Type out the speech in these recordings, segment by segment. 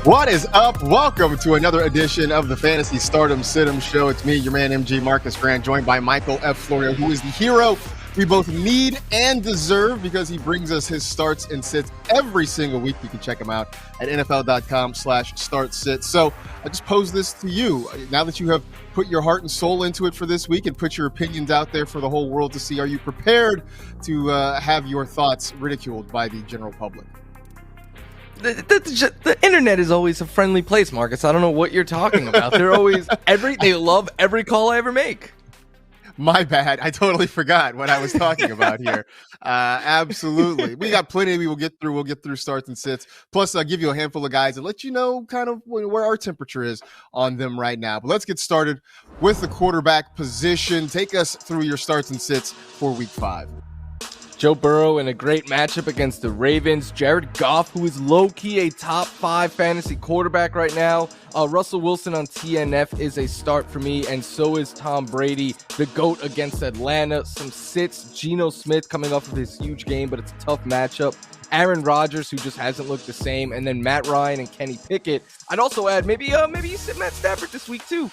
What is up? Welcome to another edition of the Fantasy Stardom Situm Show. It's me, your man MG Marcus Grant, joined by Michael F. Florio, who is the hero we both need and deserve because he brings us his starts and sits every single week. You can check him out at NFL.com/startsit. So I just pose this to you. Now that you have put your heart and soul into it for this week and put your opinions out there for the whole world to see, are you prepared to have your thoughts ridiculed by the general public? The internet is always a friendly place, Marcus. I don't know what you're talking about. They love every call I ever make. My bad. I totally forgot what I was talking about here. Absolutely. We got plenty we'll get through. We'll get through starts and sits. Plus, I'll give you a handful of guys and let you know kind of where our temperature is on them right now. But let's get started with the quarterback position. Take us through your starts and sits for week 5. Joe Burrow in a great matchup against the Ravens. Jared Goff, who is low-key a top 5 fantasy quarterback right now. Russell Wilson on TNF is a start for me, and so is Tom Brady, the GOAT against Atlanta. Some sits. Geno Smith coming off of his huge game, but it's a tough matchup. Aaron Rodgers, who just hasn't looked the same, and then Matt Ryan and Kenny Pickett. I'd also add maybe you sit Matt Stafford this week too.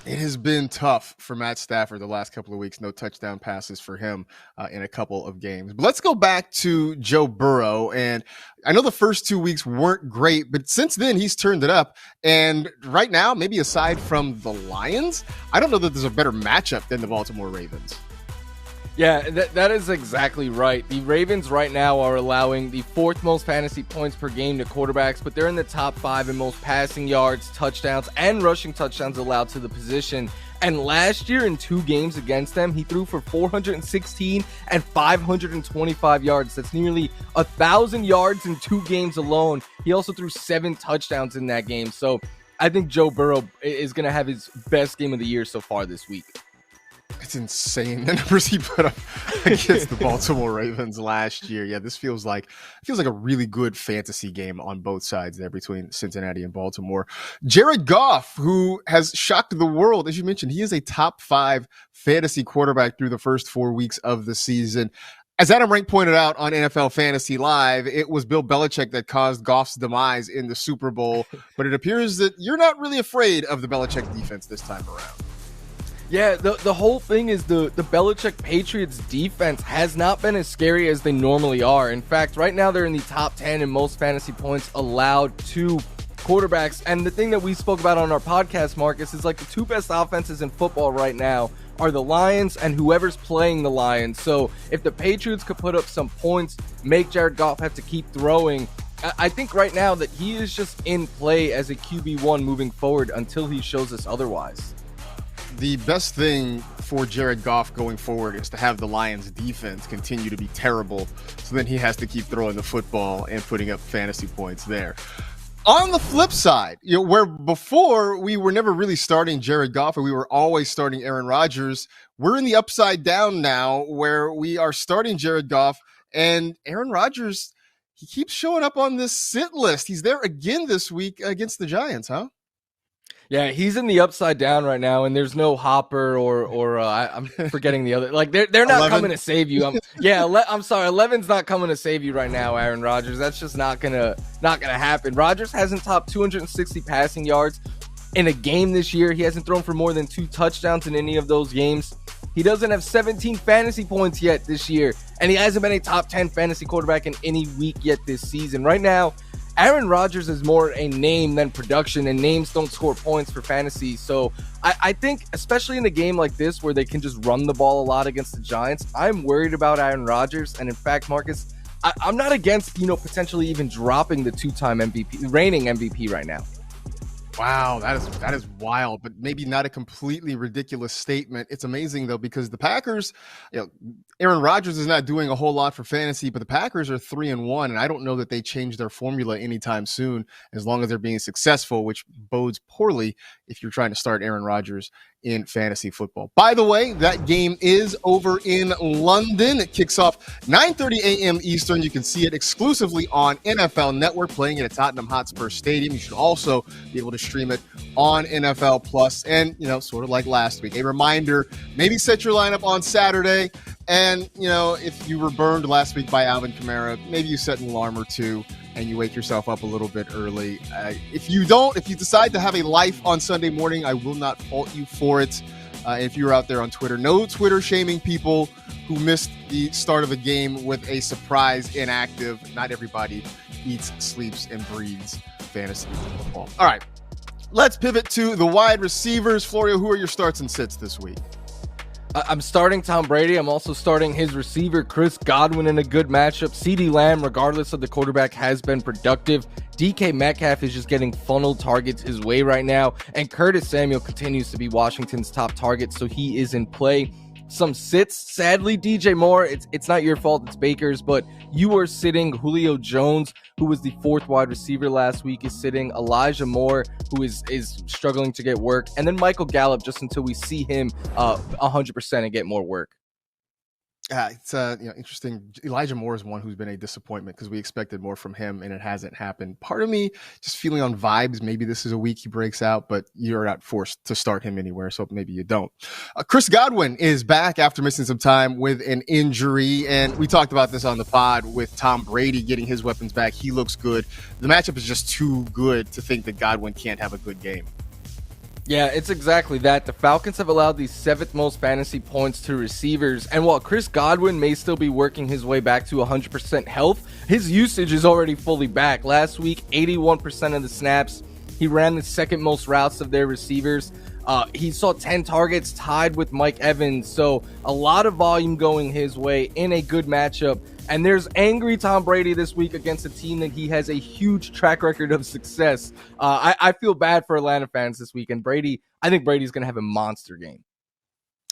It has been tough for Matt Stafford the last couple of weeks. No touchdown passes for him in a couple of games. But let's go back to Joe Burrow. And I know the first 2 weeks weren't great, but since then he's turned it up. And right now, maybe aside from the Lions, I don't know that there's a better matchup than the Baltimore Ravens. Yeah, that is exactly right. The Ravens right now are allowing the 4th most fantasy points per game to quarterbacks, but they're in the top 5 in most passing yards, touchdowns, and rushing touchdowns allowed to the position. And last year in 2 games against them, he threw for 416 and 525 yards. That's nearly 1,000 yards in 2 games alone. He also threw 7 touchdowns in that game. So I think Joe Burrow is going to have his best game of the year so far this week. It's insane the numbers he put up against the Baltimore Ravens last year. Yeah, this feels like a really good fantasy game on both sides there between Cincinnati and Baltimore. Jared Goff, who has shocked the world, as you mentioned, he is a top 5 fantasy quarterback through the first 4 weeks of the season. As Adam Rank pointed out on NFL Fantasy Live, it was Bill Belichick that caused Goff's demise in the Super Bowl, but it appears that you're not really afraid of the Belichick defense this time around. Yeah, the whole thing is the Belichick Patriots defense has not been as scary as they normally are. In fact, right now they're in the top 10 in most fantasy points allowed to quarterbacks. And the thing that we spoke about on our podcast, Marcus, is like the 2 best offenses in football right now are the Lions and whoever's playing the Lions. So if the Patriots could put up some points, make Jared Goff have to keep throwing, I think right now that he is just in play as a QB1 moving forward until he shows us otherwise. The best thing for Jared Goff going forward is to have the Lions defense continue to be terrible, so then he has to keep throwing the football and putting up fantasy points there. On the flip side, where before we were never really starting Jared Goff and we were always starting Aaron Rodgers, we're in the upside down now where we are starting Jared Goff and Aaron Rodgers, he keeps showing up on this sit list. He's there again this week against the Giants, huh? Yeah, he's in the upside down right now, and there's no Hopper or I'm forgetting the other. Like they're not 11? coming to save you. I'm sorry, 11's not coming to save you right now, Aaron Rodgers. That's just not gonna happen. Rodgers hasn't topped 260 passing yards in a game this year. He hasn't thrown for more than 2 touchdowns in any of those games. He doesn't have 17 fantasy points yet this year, and he hasn't been a top 10 fantasy quarterback in any week yet this season. Right now, Aaron Rodgers is more a name than production, and names don't score points for fantasy. So I think, especially in a game like this where they can just run the ball a lot against the Giants, I'm worried about Aaron Rodgers. And in fact, Marcus, I'm not against, potentially even dropping the 2-time MVP, reigning MVP right now. Wow, that is wild, but maybe not a completely ridiculous statement. It's amazing though, because the Packers, Aaron Rodgers is not doing a whole lot for fantasy, but the Packers are 3-1, and I don't know that they change their formula anytime soon, as long as they're being successful, which bodes poorly if you're trying to start Aaron Rodgers in fantasy football. By the way, that game is over in London. It kicks off 9:30 a.m. Eastern. You can see it exclusively on NFL Network, playing at Tottenham Hotspur Stadium. You should also be able to stream it on NFL Plus. And, sort of like last week, a reminder, maybe set your lineup on Saturday. And, if you were burned last week by Alvin Kamara, maybe you set an alarm or two and you wake yourself up a little bit early. If you decide to have a life on Sunday morning, I will not fault you for it. If you're out there on Twitter, no Twitter shaming people who missed the start of a game with a surprise inactive. Not everybody eats, sleeps, and breathes fantasy football. All right, let's pivot to the wide receivers. Florio, who are your starts and sits this week? I'm starting Tom Brady. I'm also starting his receiver, Chris Godwin, in a good matchup. CeeDee Lamb, regardless of the quarterback, has been productive. DK Metcalf is just getting funneled targets his way right now. And Curtis Samuel continues to be Washington's top target, so he is in play. Some sits, sadly, DJ Moore, it's not your fault, it's Baker's, but you are sitting Julio Jones, who was the fourth wide receiver last week, is sitting Elijah Moore, who is struggling to get work, and then Michael Gallup, just until we see him 100% and get more work. It's interesting. Elijah Moore is one who's been a disappointment because we expected more from him and it hasn't happened. Part of me just feeling on vibes. Maybe this is a week he breaks out, but you're not forced to start him anywhere. So maybe you don't. Chris Godwin is back after missing some time with an injury. And we talked about this on the pod with Tom Brady getting his weapons back. He looks good. The matchup is just too good to think that Godwin can't have a good game. Yeah, it's exactly that. The Falcons have allowed the 7th most fantasy points to receivers. And while Chris Godwin may still be working his way back to 100% health, his usage is already fully back. Last week, 81% of the snaps. He ran the 2nd most routes of their receivers. He saw 10 targets, tied with Mike Evans. So a lot of volume going his way in a good matchup. And there's angry Tom Brady this week against a team that he has a huge track record of success. I feel bad for Atlanta fans this week. And I think Brady's going to have a monster game.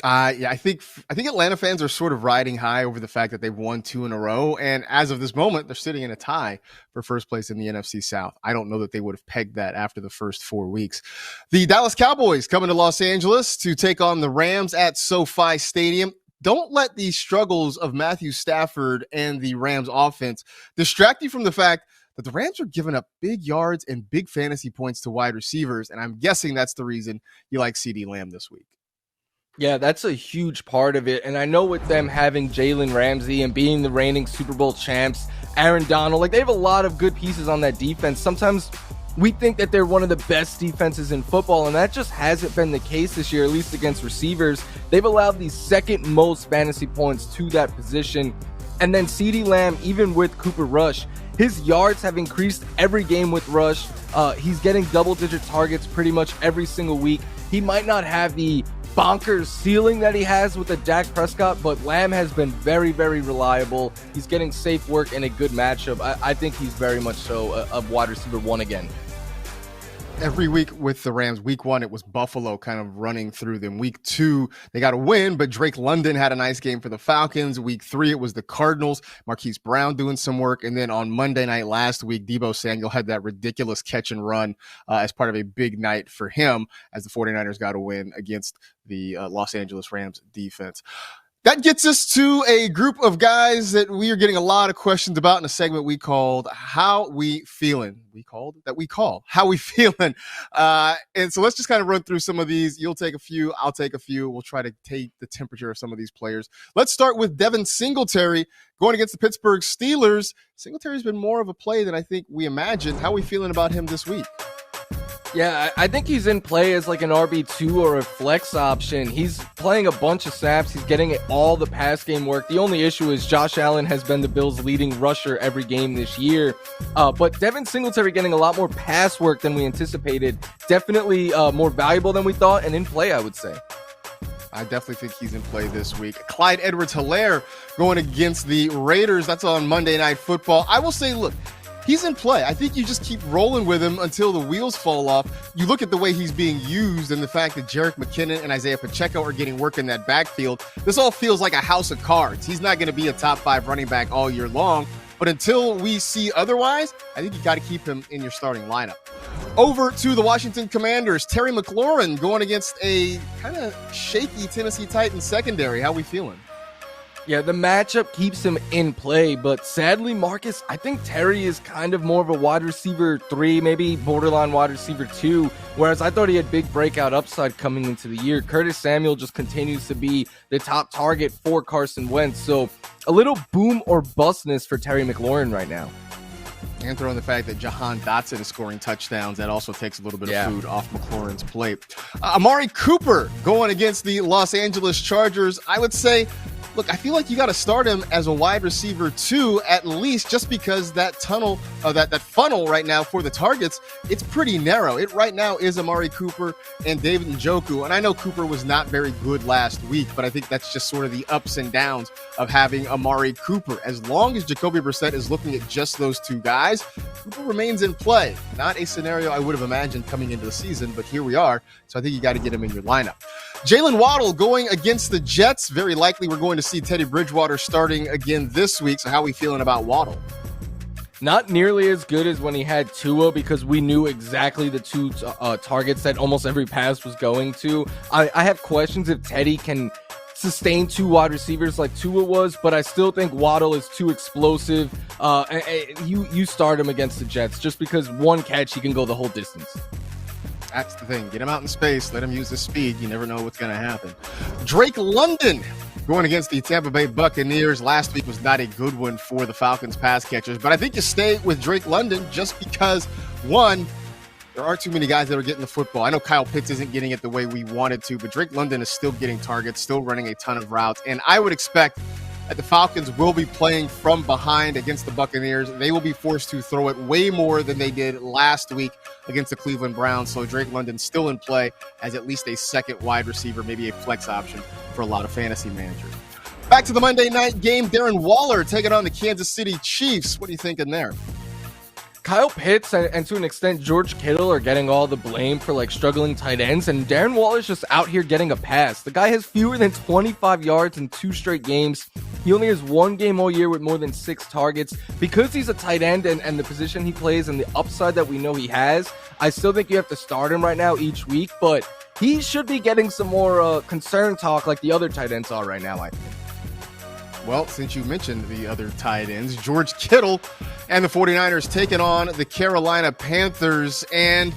I think Atlanta fans are sort of riding high over the fact that they've won 2 in a row. And as of this moment, they're sitting in a tie for first place in the NFC South. I don't know that they would have pegged that after the first 4 weeks. The Dallas Cowboys coming to Los Angeles to take on the Rams at SoFi Stadium. Don't let the struggles of Matthew Stafford and the Rams offense distract you from the fact that the Rams are giving up big yards and big fantasy points to wide receivers. And I'm guessing that's the reason you like CeeDee Lamb this week. Yeah, that's a huge part of it. And I know with them having Jalen Ramsey and being the reigning Super Bowl champs, Aaron Donald, they have a lot of good pieces on that defense. Sometimes we think that they're one of the best defenses in football, and that just hasn't been the case this year, at least against receivers. They've allowed the 2nd most fantasy points to that position. And then CeeDee Lamb, even with Cooper Rush, his yards have increased every game with Rush. He's getting double-digit targets pretty much every single week. He might not have the bonkers ceiling that he has with the Dak Prescott, but Lamb has been very, very reliable. He's getting safe work in a good matchup. I think he's very much so a wide receiver 1 again. Every week with the Rams, week 1, it was Buffalo kind of running through them. Week 2, they got a win, but Drake London had a nice game for the Falcons. Week 3, it was the Cardinals, Marquise Brown doing some work. And then on Monday night last week, Deebo Samuel had that ridiculous catch and run as part of a big night for him as the 49ers got a win against the Los Angeles Rams defense. That gets us to a group of guys that we are getting a lot of questions about in a segment we called How We Feeling. How We Feeling. And so let's just kind of run through some of these. You'll take a few. I'll take a few. We'll try to take the temperature of some of these players. Let's start with Devin Singletary going against the Pittsburgh Steelers. Singletary's been more of a play than I think we imagined. How are we feeling about him this week? Yeah, I think he's in play as like an RB2 or a flex option. He's playing a bunch of snaps. He's getting all the pass game work. The only issue is Josh Allen has been the Bills' leading rusher every game this year. But Devin Singletary getting a lot more pass work than we anticipated. Definitely more valuable than we thought and in play, I would say. I definitely think he's in play this week. Clyde Edwards-Helaire going against the Raiders. That's on Monday Night Football. I will say, look, he's in play. I think you just keep rolling with him until the wheels fall off. You look at the way he's being used and the fact that Jerick McKinnon and Isaiah Pacheco are getting work in that backfield. This all feels like a house of cards. He's not going to be a top 5 running back all year long. But until we see otherwise, I think you got to keep him in your starting lineup. Over to the Washington Commanders. Terry McLaurin going against a kind of shaky Tennessee Titans secondary. How we feeling? Yeah, the matchup keeps him in play, but sadly, Marcus, I think Terry is kind of more of a wide receiver 3, maybe borderline wide receiver 2, whereas I thought he had big breakout upside coming into the year. Curtis Samuel just continues to be the top target for Carson Wentz, so a little boom or bustness for Terry McLaurin right now. And throw in the fact that Jahan Dotson is scoring touchdowns. That also takes a little bit of food off McLaurin's plate. Amari Cooper going against the Los Angeles Chargers. I would say, look, I feel like you got to start him as a wide receiver too, at least, just because that tunnel, that funnel right now for the targets, it's pretty narrow. It right now is Amari Cooper and David Njoku. And I know Cooper was not very good last week, but I think that's just sort of the ups and downs of having Amari Cooper. As long as Jacoby Brissett is looking at just those two guys, Cooper remains in play. Not a scenario I would have imagined coming into the season, but here we are. So I think you got to get him in your lineup. Jalen Waddle going against the Jets. Very likely we're going to see Teddy Bridgewater starting again this week. So how are we feeling about Waddle? Not nearly as good as when he had Tua, because we knew exactly the two targets that almost every pass was going to. I have questions if Teddy can sustain two wide receivers like Tua was, but I still think Waddle is too explosive. You start him against the Jets just because one catch, he can go the whole distance. That's the thing. Get him out in space. Let him use his speed. You never know what's going to happen. Drake London going against the Tampa Bay Buccaneers. Last week was not a good one for the Falcons pass catchers, but I think you stay with Drake London just because, one, there aren't too many guys that are getting the football. I know Kyle Pitts isn't getting it the way we wanted to, but Drake London is still getting targets, still running a ton of routes, and I would expect that the Falcons will be playing from behind against the Buccaneers. They will be forced to throw it way more than they did last week against the Cleveland Browns. So Drake London still in play as at least a second wide receiver, maybe a flex option for a lot of fantasy managers. Back to the Monday night game, Darren Waller taking on the Kansas City Chiefs. What are you thinking there? Kyle Pitts and to an extent George Kittle are getting all the blame for like struggling tight ends, and Darren Waller's just out here getting a pass. The guy has fewer than 25 yards in 2 straight games. He only has 1 game all year with more than 6 targets. Because he's a tight end and the position he plays and the upside that we know he has, I still think you have to start him right now each week, but he should be getting some more concern talk like the other tight ends are right now, I think. Well, since you mentioned the other tight ends, George Kittle and the 49ers taking on the Carolina Panthers, and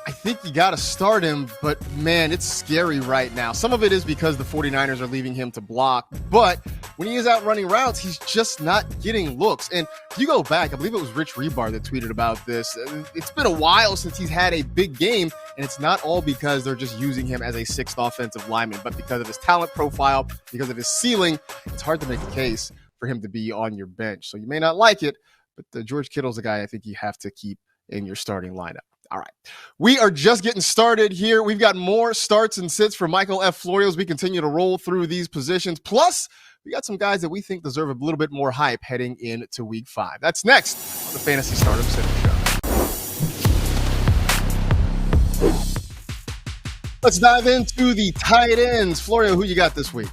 I think you got to start him, but man, it's scary right now. Some of it is because the 49ers are leaving him to block, but when he is out running routes, he's just not getting looks. And if you go back, I believe it was Rich Rebar that tweeted about this. It's been a while since he's had a big game, and it's not all because they're just using him as a 6th offensive lineman, but because of his talent profile, because of his ceiling. It's hard to make a case for him to be on your bench. So you may not like it, but George Kittle's a guy I think you have to keep in your starting lineup. All right. We are just getting started here. We've got more starts and sits for Michael F. Florio as we continue to roll through these positions. Plus, we got some guys that we think deserve a little bit more hype heading into week 5. That's next on the Fantasy Startup Sit Show. Let's dive into the tight ends. Florio, who you got this week?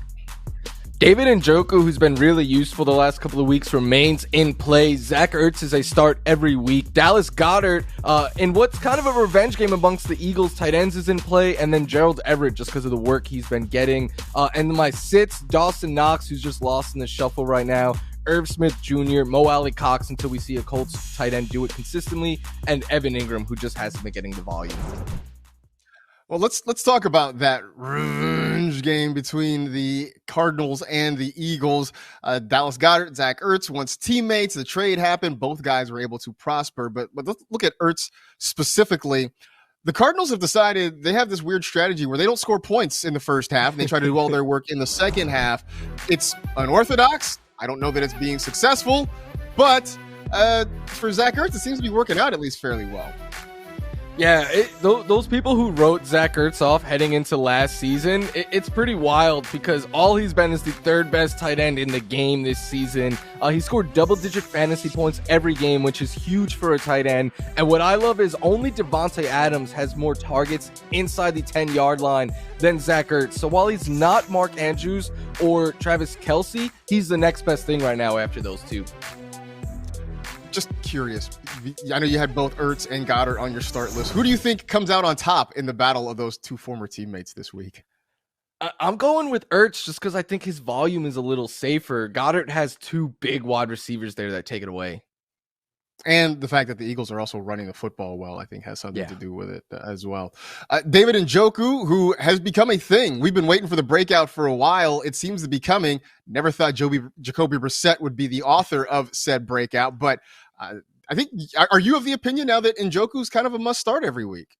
David Njoku, who's been really useful the last couple of weeks, remains in play. Zach Ertz is a start every week. Dallas Goedert, in what's kind of a revenge game amongst the Eagles, tight ends is in play. And then Gerald Everett, just because of the work he's been getting. And my sits, Dawson Knox, who's just lost in the shuffle right now. Irv Smith Jr., Mo Alley Cox until we see a Colts tight end do it consistently. And Evan Ingram, who just hasn't been getting the volume. Well, let's talk about that revenge game between the Cardinals and the Eagles. Dallas Goedert, Zach Ertz, once teammates. The trade happened. Both guys were able to prosper. But let's look at Ertz specifically. The Cardinals have decided they have this weird strategy where they don't score points in the first half, and they try to do all their work in the second half. It's unorthodox. I don't know that it's being successful, but for Zach Ertz, it seems to be working out at least fairly well. Yeah, those people who wrote Zach Ertz off heading into last season, it's pretty wild because all he's been is the 3rd best tight end in the game this season. He scored double-digit fantasy points every game, which is huge for a tight end. And what I love is only Devontae Adams has more targets inside the 10-yard line than Zach Ertz. So while he's not Mark Andrews or Travis Kelce, he's the next best thing right now after those two. Just curious. I know you had both Ertz and Goddard on your start list. Who do you think comes out on top in the battle of those two former teammates this week? I'm going with Ertz just because I think his volume is a little safer. Goddard has 2 big wide receivers there that take it away. And the fact that the Eagles are also running the football well, I think, has something to do with it as well. David Njoku, who has become a thing. We've been waiting for the breakout for a while. It seems to be coming. Never thought Jacoby Brissett would be the author of said breakout, but I think, are you of the opinion now that Njoku's kind of a must start every week?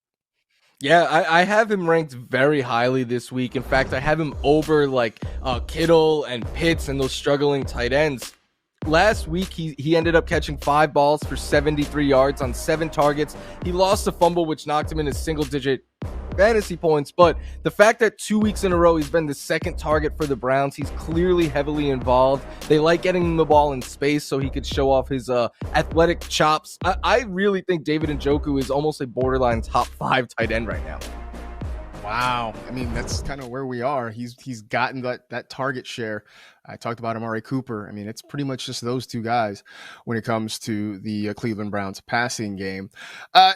Yeah, I have him ranked very highly this week. In fact, I have him over like Kittle and Pitts and those struggling tight ends. Last week, he ended up catching 5 balls for 73 yards on 7 targets. He lost a fumble, which knocked him into single-digit fantasy points, but the fact that 2 weeks in a row he's been the second target for the Browns, he's clearly heavily involved. They like getting him the ball in space so he could show off his athletic chops. I really think David Njoku is almost a borderline top 5 tight end right now. Wow. I mean, that's kind of where we are. He's gotten that target share. I talked about Amari Cooper. I mean, it's pretty much just those two guys when it comes to the Cleveland Browns passing game.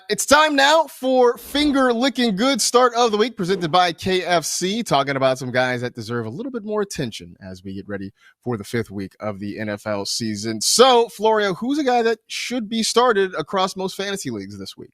It's time now for Finger Licking Good start of the week presented by KFC, talking about some guys that deserve a little bit more attention as we get ready for the 5th week of the NFL season. So, Florio, who's a guy that should be started across most fantasy leagues this week?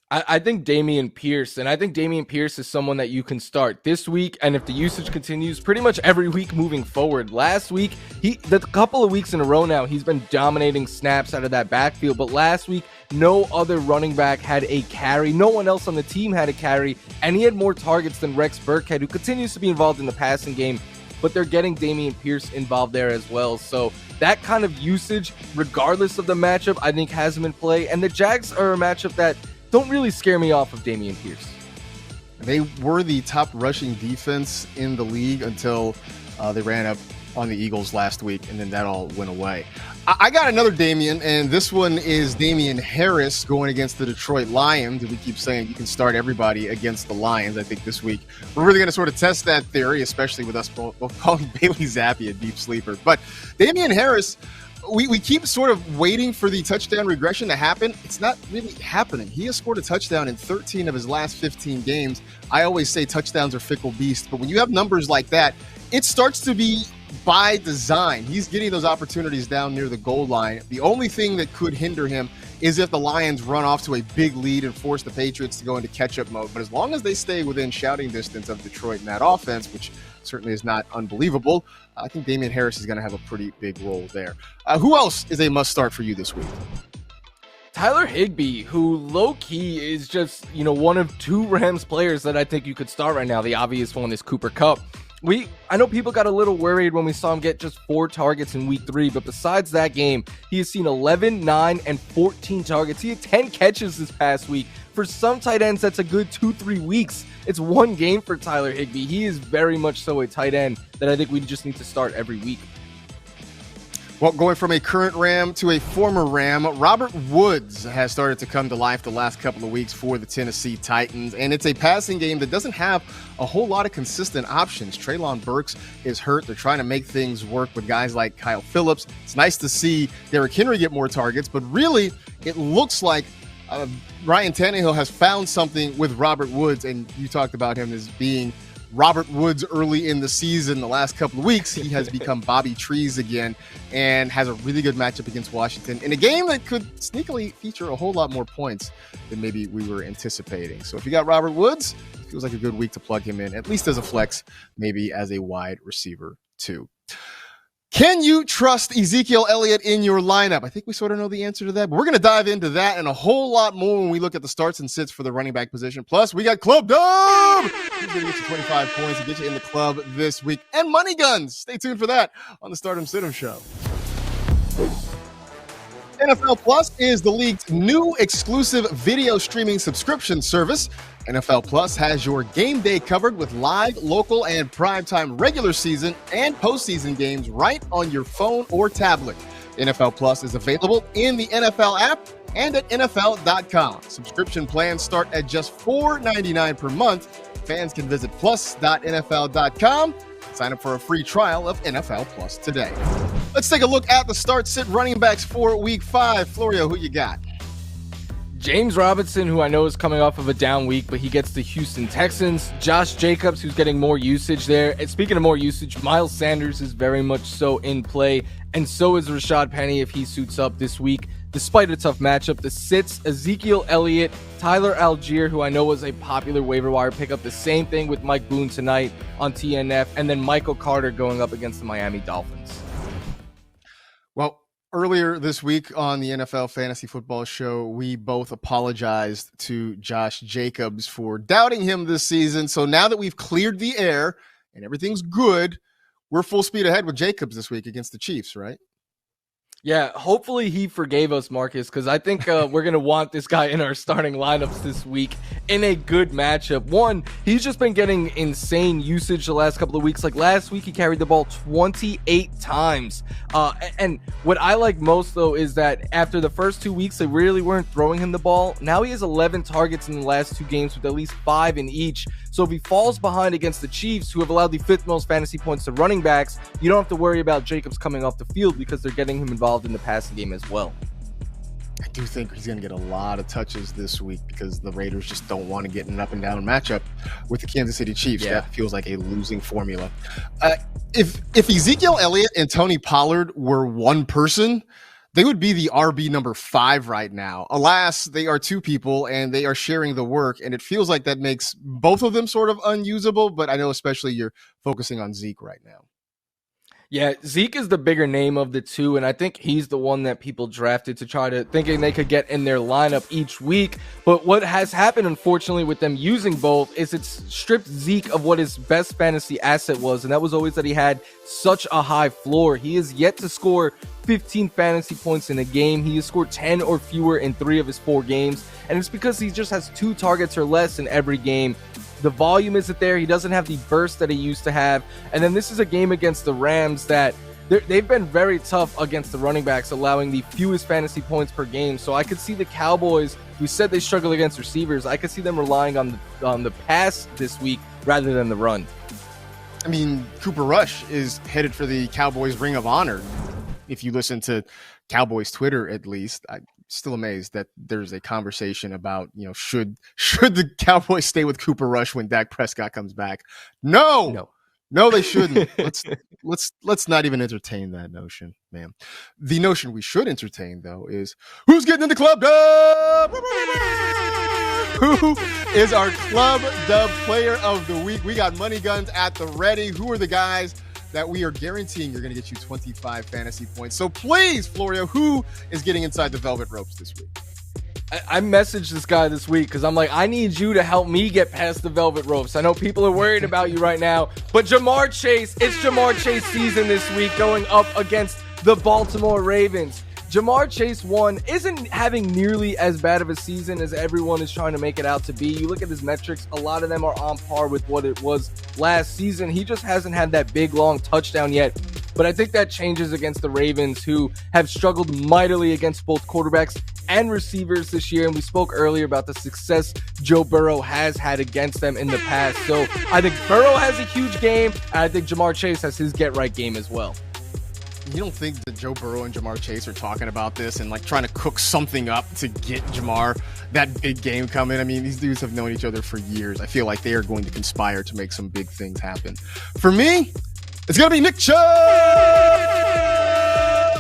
I think Dameon Pierce, and I think Dameon Pierce is someone that you can start this week, and if the usage continues pretty much every week moving forward. Last week, the couple of weeks in a row now, he's been dominating snaps out of that backfield, but last week, no other running back had a carry. No one else on the team had a carry, and he had more targets than Rex Burkhead, who continues to be involved in the passing game, but they're getting Dameon Pierce involved there as well. So that kind of usage, regardless of the matchup, I think has him in play, and the Jags are a matchup that don't really scare me off of Dameon Pierce. They were the top rushing defense in the league until they ran up on the Eagles last week, and then that all went away. I got another Dameon, and this one is Damian Harris going against the Detroit Lions. We keep saying you can start everybody against the Lions. I think this week we're really going to sort of test that theory, especially with us both calling Bailey Zappi a deep sleeper. But Damian Harris, we keep sort of waiting for the touchdown regression to happen. It's not really happening. He has scored a touchdown in 13 of his last 15 games. I always say touchdowns are fickle beasts, but when you have numbers like that, it starts to be by design. He's getting those opportunities down near the goal line. The only thing that could hinder him is if the Lions run off to a big lead and force the Patriots to go into catch-up mode. But as long as they stay within shouting distance of Detroit in that offense, which certainly is not unbelievable, I think Damian Harris is going to have a pretty big role there. Who else is a must-start for you this week? Tyler Higbee, who low-key is just, one of 2 Rams players that I think you could start right now. The obvious one is Cooper Kupp. I know people got a little worried when we saw him get just 4 targets in week 3, but besides that game, he has seen 11, 9, and 14 targets. He had 10 catches this past week. For some tight ends, that's a good 2-3 weeks. It's 1 game for Tyler Higbee. He is very much so a tight end that I think we just need to start every week. Well, going from a current Ram to a former Ram, Robert Woods has started to come to life the last couple of weeks for the Tennessee Titans, and it's a passing game that doesn't have a whole lot of consistent options. Treylon Burks is hurt. They're trying to make things work with guys like Kyle Phillips. It's nice to see Derrick Henry get more targets, but really, it looks like Ryan Tannehill has found something with Robert Woods, and you talked about him as being Robert Woods early in the season. The last couple of weeks, he has become Bobby Trees again and has a really good matchup against Washington in a game that could sneakily feature a whole lot more points than maybe we were anticipating. So if you got Robert Woods, it feels like a good week to plug him in, at least as a flex, maybe as a wide receiver too. Can you trust Ezekiel Elliott in your lineup? I think we sort of know the answer to that, but we're going to dive into that and a whole lot more when we look at the starts and sits for the running back position. Plus, we got Club Dub! He's going to get you 25 points and get you in the club this week. And Money Guns! Stay tuned for that on the Stardom Sit 'em Show. NFL Plus is the league's new exclusive video streaming subscription service. NFL Plus has your game day covered with live, local, and primetime regular season and postseason games right on your phone or tablet. NFL Plus is available in the NFL app and at NFL.com. Subscription plans start at just $4.99 per month. Fans can visit plus.nfl.com. Sign up for a free trial of NFL Plus today. Let's take a look at the start-sit running backs for Week 5. Florio, who you got? James Robinson, who I know is coming off of a down week, but he gets the Houston Texans. Josh Jacobs, who's getting more usage there. And speaking of more usage, Miles Sanders is very much so in play, and so is Rashad Penny if he suits up this week. Despite a tough matchup, the sits, Ezekiel Elliott, Tyler Algier, who I know was a popular waiver wire pickup. The same thing with Mike Boone tonight on TNF, and then Michael Carter going up against the Miami Dolphins. Well, earlier this week on the NFL Fantasy Football Show, we both apologized to Josh Jacobs for doubting him this season. So now that we've cleared the air and everything's good, we're full speed ahead with Jacobs this week against the Chiefs, right? Yeah, hopefully he forgave us, Marcus, because I think we're going to want this guy in our starting lineups this week in a good matchup. One, he's just been getting insane usage the last couple of weeks. Like last week, he carried the ball 28 times. And what I like most, though, is that after the first 2 weeks, they really weren't throwing him the ball. Now he has 11 targets in the last 2 games with at least 5 in each. So if he falls behind against the Chiefs, who have allowed the 5th most fantasy points to running backs, you don't have to worry about Jacobs coming off the field because they're getting him involved in the passing game as well. I do think he's going to get a lot of touches this week because the Raiders just don't want to get in an up and down matchup with the Kansas City Chiefs. Yeah. That feels like a losing formula. If Ezekiel Elliott and Tony Pollard were one person, they would be the RB number 5 right now. Alas, they are 2 people and they are sharing the work. And it feels like that makes both of them sort of unusable. But I know especially you're focusing on Zeke right now. Yeah, Zeke is the bigger name of the 2, and I think he's the one that people drafted to try to thinking they could get in their lineup each week. But what has happened, unfortunately, with them using both is it's stripped Zeke of what his best fantasy asset was, and that was always that he had such a high floor. He is yet to score 15 fantasy points in a game. He has scored 10 or fewer in 3 of his 4 games, and it's because he just has 2 targets or less in every game. The volume isn't there. He doesn't have the burst that he used to have. And then this is a game against the Rams that they've been very tough against the running backs, allowing the fewest fantasy points per game. So I could see the Cowboys, who said they struggle against receivers, I could see them relying on the pass this week rather than the run. I mean, Cooper Rush is headed for the Cowboys Ring of Honor. If you listen to Cowboys Twitter, at least, I'm still amazed that there's a conversation about, should the Cowboys stay with Cooper Rush when Dak Prescott comes back? No, they shouldn't. Let's not even entertain that notion, man. The notion we should entertain, though, is who's getting in the club dub? Who is our club dub player of the week? We got money guns at the ready. Who are the guys that we are guaranteeing you're going to get you 25 fantasy points? So please, Florio, who is getting inside the velvet ropes this week? I messaged this guy this week because I'm like, I need you to help me get past the velvet ropes. I know people are worried about you right now, but Ja'Marr Chase, it's Ja'Marr Chase season this week going up against the Baltimore Ravens. Ja'Marr Chase, isn't having nearly as bad of a season as everyone is trying to make it out to be. You look at his metrics, a lot of them are on par with what it was last season. He just hasn't had that big, long touchdown yet. But I think that changes against the Ravens, who have struggled mightily against both quarterbacks and receivers this year. And we spoke earlier about the success Joe Burrow has had against them in the past. So I think Burrow has a huge game, and I think Ja'Marr Chase has his get-right game as well. You don't think that Joe Burrow and Ja'Marr Chase are talking about this and trying to cook something up to get Ja'Marr that big game coming? I mean, these dudes have known each other for years. I feel like they are going to conspire to make some big things happen. For me, it's going to be Nick Chubb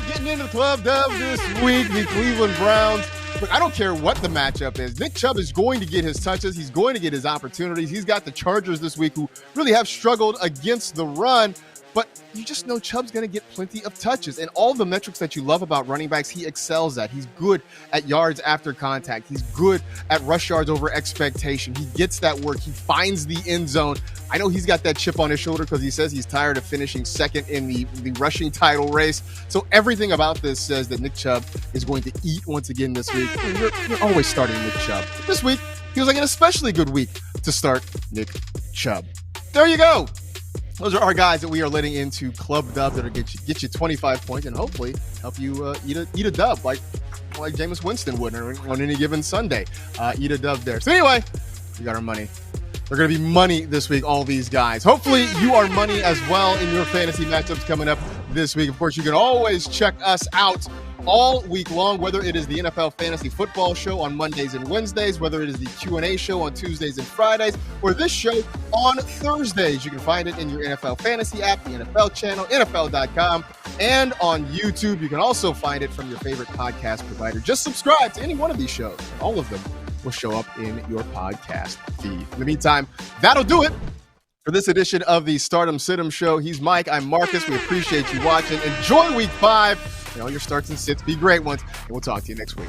getting into the club dub this week, the Cleveland Browns. Look, I don't care what the matchup is. Nick Chubb is going to get his touches. He's going to get his opportunities. He's got the Chargers this week, who really have struggled against the run. But you just know Chubb's going to get plenty of touches. And all the metrics that you love about running backs, he excels at. He's good at yards after contact. He's good at rush yards over expectation. He gets that work. He finds the end zone. I know he's got that chip on his shoulder because he says he's tired of finishing second in the rushing title race. So everything about this says that Nick Chubb is going to eat once again this week. You're always starting Nick Chubb. This week feels like an especially good week to start Nick Chubb. There you go. Those are our guys that we are letting into club dub that'll get you 25 points and hopefully help you eat a dub like Jameis Winston would on any given Sunday. Eat a dub there. So anyway, we got our money. They're going to be money this week, all these guys. Hopefully you are money as well in your fantasy matchups coming up this week. Of course, you can always check us out all week long, whether it is the NFL Fantasy Football Show on Mondays and Wednesdays, whether it is the Q&A show on Tuesdays and Fridays, or this show on Thursdays. You can find it in your NFL Fantasy app, the NFL channel, NFL.com, and on YouTube. You can also find it from your favorite podcast provider. Just subscribe to any one of these shows, and all of them will show up in your podcast feed. In the meantime, that'll do it for this edition of the Stardom Situm Show. He's Mike. I'm Marcus. We appreciate you watching. Enjoy week 5. May all your starts and sits be great ones, and we'll talk to you next week.